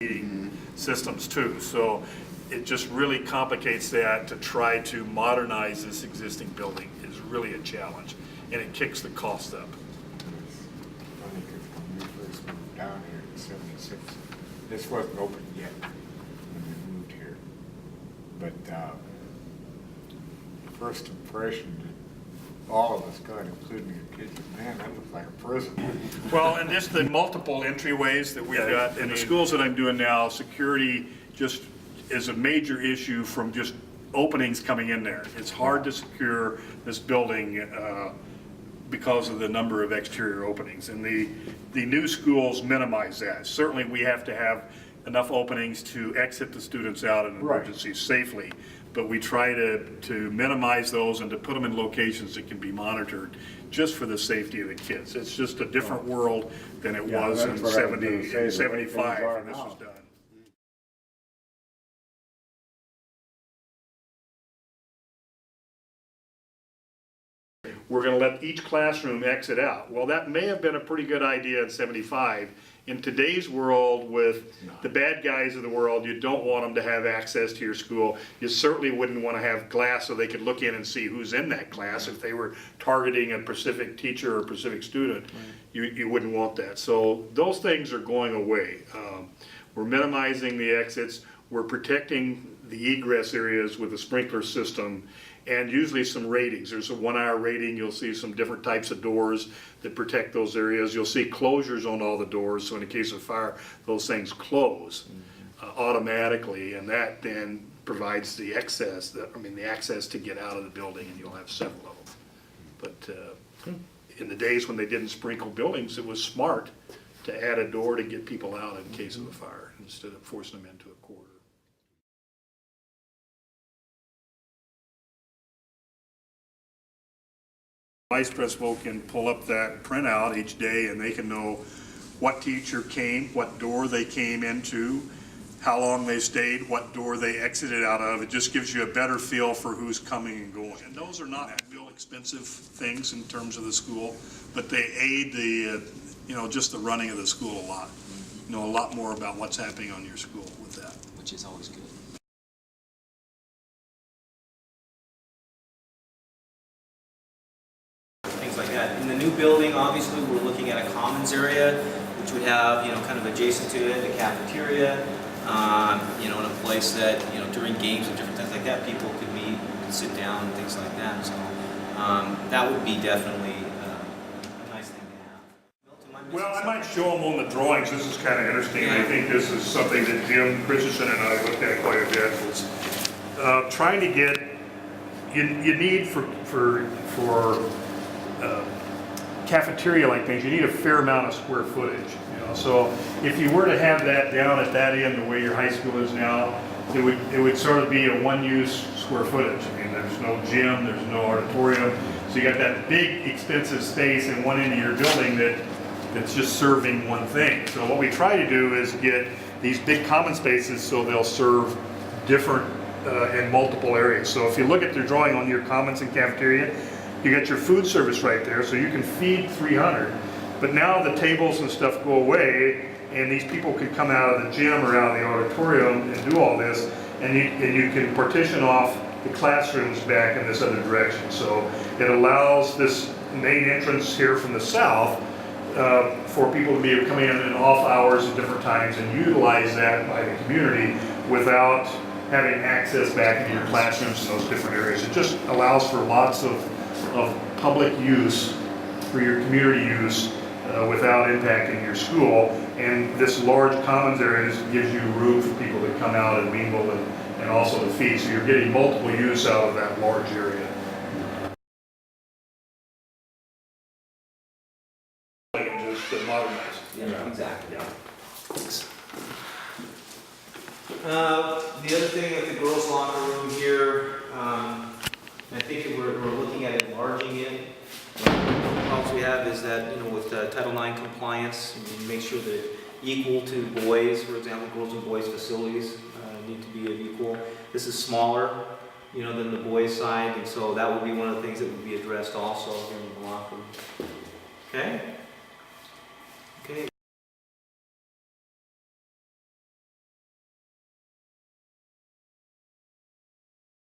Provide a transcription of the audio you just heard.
heating systems too. So it just really complicates that. To try to modernize this existing building is really a challenge, and it kicks the cost up. Funny, because when we first moved down here in '76, this wasn't open yet when we moved here. But first impression that all of us got, including your kids, man, that looks like a prison. Well, and just the multiple entryways that we've got in the schools that I'm doing now, security just is a major issue from just openings coming in there. It's hard to secure this building because of the number of exterior openings, and the new schools minimize that. Certainly we have to have enough openings to exit the students out in emergencies safely, but we try to minimize those and to put them in locations that can be monitored just for the safety of the kids. It's just a different world than it was in 75 when this was done. We're going to let each classroom exit out. Well, that may have been a pretty good idea in 75. In today's world, with the bad guys of the world, you don't want them to have access to your school. You certainly wouldn't want to have glass so they could look in and see who's in that class. If they were targeting a specific teacher or a specific student, you wouldn't want that. So those things are going away. We're minimizing the exits. We're protecting the egress areas with a sprinkler system, and usually some ratings. There's a 1 hour rating. You'll see some different types of doors that protect those areas. You'll see closures on all the doors, so in the case of fire, those things close automatically, and that then provides the access to get out of the building, and you'll have several of them. But in the days when they didn't sprinkle buildings, it was smart to add a door to get people out in case of a fire instead of forcing them into a corridor. Vice principal can pull up that printout each day, and they can know what teacher came, what door they came into, how long they stayed, what door they exited out of. It just gives you a better feel for who's coming and going. And those are not real expensive things in terms of the school, but they aid the, just the running of the school a lot. You know a lot more about what's happening on your school with that. Which is always good. Like that. In the new building, obviously, we're looking at a commons area, which would have, kind of adjacent to it, a cafeteria, in a place that, during games and different things like that, people could meet, sit down, and things like that. So that would be definitely a nice thing to have. Well, I might show them on the drawings. This is kind of interesting. Yeah. I think this is something that Jim Christensen and I looked at quite a bit. Was trying to get you need for cafeteria-like things, you need a fair amount of square footage. So if you were to have that down at that end, the way your high school is now, it would sort of be a one-use square footage. I mean, there's no gym, there's no auditorium, so you got that big, expensive space in one end of your building that's just serving one thing. So what we try to do is get these big common spaces so they'll serve different in multiple areas. So if you look at the drawing on your commons and cafeteria, you got your food service right there, so you can feed 300. But now the tables and stuff go away, and these people can come out of the gym or out of the auditorium and do all this, and you can partition off the classrooms back in this other direction. So it allows this main entrance here from the south for people to be coming in off hours at different times and utilize that by the community without having access back into your classrooms in those different areas. It just allows for lots of public use, for your community use, without impacting your school. And this large commons area gives you room for people to come out and mingle and also to feed. So you're getting multiple use out of that large area. And just modernize. Yeah, exactly. Yeah. The other thing at the girls' locker room here, I think we're looking at enlarging it. One of the problems we have is that, with Title IX compliance, we make sure that equal to boys, for example, girls and boys facilities need to be equal. This is smaller, than the boys' side, and so that would be one of the things that would be addressed also here in the locker room. Okay?